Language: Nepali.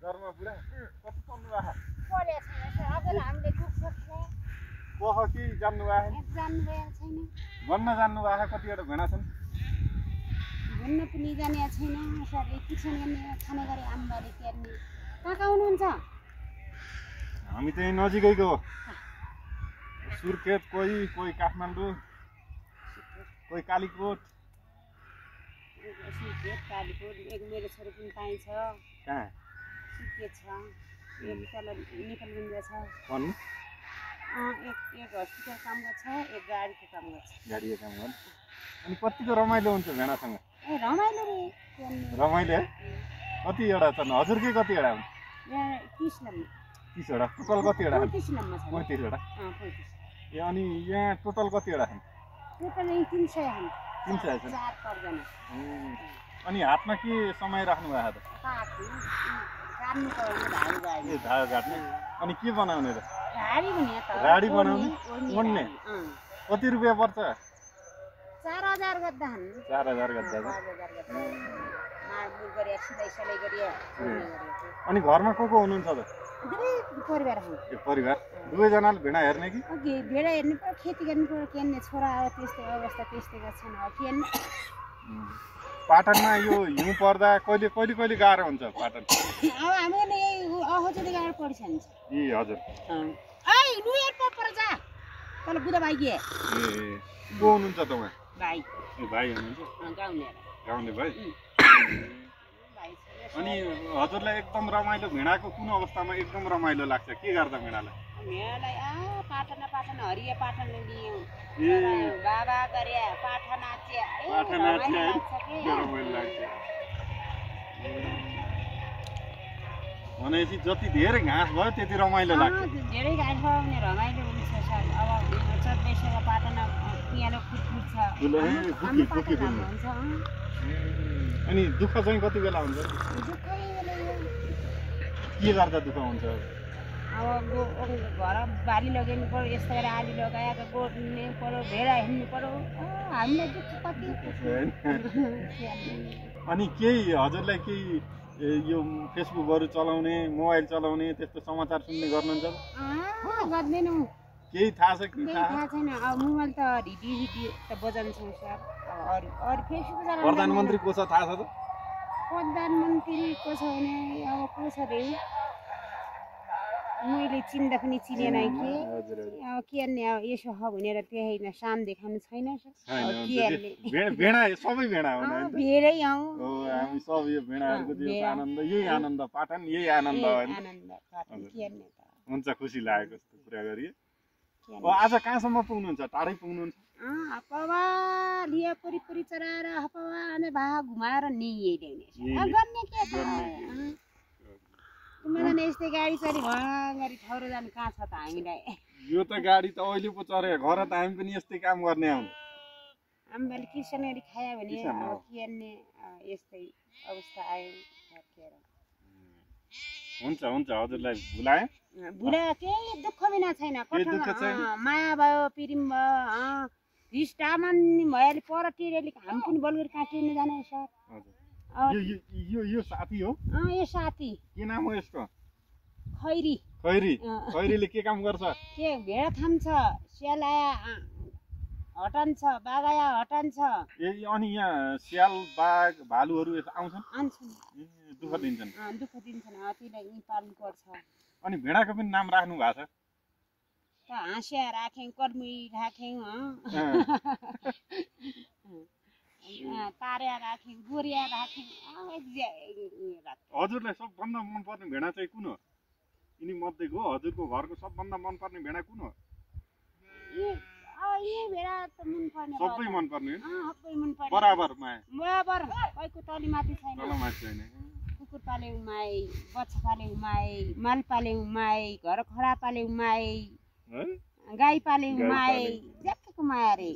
घरमा बुढा कति पढ्नु भएको पढे छैन सर अगर हामीले दुख सक्छ पख कि जान्नु भएको जान्नु भएको छैन भन्न जान्नु भएको कतिवटा भेडा छन् भन्न पनि जाने छैन सर एक किसान गर्ने खाने गरे आम्बाले केर्ने कहाँ हुनुहुन्छ हामी त यही नजिकैको हो सुर्खेत कोही काठमाडौँ कोही कालीकोट सुर्खेत कालीकोट एक मेरो छोरो पनि पाइन्छ कहाँ सुर्खेत छ एक तल नेपालगञ्ज छ भन्नु एक हस्पिटल काम गर्छ एक गाडीको काम गर्छ गाडीको काम गर्छ अनि कतिको रमाइलो हुन्छ भेडासँग ए रमाइलो रे रमाइलो है कतिवटा छन् हजुरकै कतिवटा हुन् 30 नम्बर 30 वटा टोटल कतिवटा 35 नम्बर छ 35 वटा 35 ए अनि यहाँ टोटल कतिवटा छन् टोटल 300 छन् 300 छन् 4 पर जना अनि हातमा के समय राख्नु भएको त काट्नु पर्यो धारो गाडी ए धारो काट्ने अनि के बनाउने त गाडी पनि त गाडी बनाउने ओड्ने कति रुपैयाँ पर्छ 4000 गर्दा हन 4000 गर्दा माडमुड गरे सिलाइ गरे अनि घरमा को हुनुहुन्छ त धेरै परिवार हौ ए परिवार दुवै जनाले भेडा हेर्ने कि ओके भेडा हेर्नु पर्यो खेती गर्नु पर्यो केन्ने छोरा अब त्यस्तै अवस्था त्यस्तै गर्छन् अब के पाटनमा यो हिउँ पर्दा कहिले गाह्रो हुन्छ पाटन अब हामीले यही अहोजले गाह्रो परिछ नि ए हजुर ऐ नुयर पर जा तल बुदा भाइ के ए को हुनुहुन्छ तपाईँ भाइ ए भाइ हुनुहुन्छ गाउने भाइ अनि हजुरलाई एकदम रमाइलो भेडाको कुन अवस्थामा एकदम रमाइलो लाग्छ के गर्दा भेडालाई पाटन हरिया पाटन लियौ बाबा गरे पाठा नाच्या रमाइलो लाग्छ भनेपछि जति धेरै घाँस भयो त्यति रमाइलो लाग्छ धेरै घाँस भयो भने रमाइलो हुन्छ सर अब चौबेसको पाटन पियानो फुट्छ अनि दुःख चाहिँ कति बेला हुन्छ के गर्दा दुःख हुन्छ अब घर बारी लगाउनु पर्यो यस्तो गरेर आली लगाएर गोड्नु पर्यो भेडा हिँड्नु पर्यो हामीलाई दुःख कति अनि केही हजुरलाई केही यो फेसबुकहरू चलाउने मोबाइल चलाउने त्यस्तो समाचार सुन्ने गर्नुहुन्छ गर्दैनौँ केही थाहा छ कि थाहा छैन अब मोबाइल त रिडियो त बजाउँछौँ सर अरू फेसबुक प्रधानमन्त्री को छ थाहा छ त प्रधानमन्त्री को छ भने अब को छ रे मैले चिन्दा पनि चिनेन कि अब के अन्य अब यसो ह भनेर त्यही साम देखाउनु छैन भेडा सबै भेडा हो भेडै हौ हामी सब यो भेडाहरूको आनन्द यही आनन्द पाटन यही आनन्द हुन्छ खुसी लागेको कुरा गरिए आज कहाँसम्म पुग्नुहुन्छ टाढै पुग्नुहुन्छ हपवा लिया परिपरि चराएर हपवा अनि भा घुमाएर नियै ल्याउने गर्ने के तिमीलाई यस्तै गाडी चढी गरी ठौरो जानु कहाँ छ त हामीलाई यो त गाडी त अहिले पो चढ्यो घर त हामी पनि यस्तै काम गर्ने आउँ आम्बाले किसानहरु खायो भने के गर्ने यस्तै अवस्था आयो हुन्छ हजुरलाई भुलाए भुला केही दुःख बिना छैन माया भयो प्रेम भयो रिस्टामन भएले पर टिरेले हामी पनि बलगरी काटिनु जाने सर यो साथी हो यो साथी के नाम हो यसको खैरीले के काम गर्छ के भेडा थाम्छ स्यालाया हटान्छ बागाया हटान्छ अनि यहाँ स्याल बाघ भालुहरू आउँछन् दुःख दिन्छन् तिनीलाई पाल्नु पर्छ अनि भेडाको पनि नाम राख्नु भएको छ त हाँस्या राख्यौँ कर्मी राख्यौँ तारिया राख्यौँ गोरिया राख्यौँ हजुरलाई सबभन्दा मनपर्ने भेडा चाहिँ कुन हो यिनी मध्येको हजुरको घरको सबभन्दा मनपर्ने भेडा कुन हो सबै मनपर्ने बराबर कोहीको तली माथि छैन कुकुर पाल्यौँ माई बच्चा पाल्यौँ माई माल पाल्यौँ माई घर खडा पाल्यौँ माई गाई पाल्यौँ माई ज्याकेको माया रे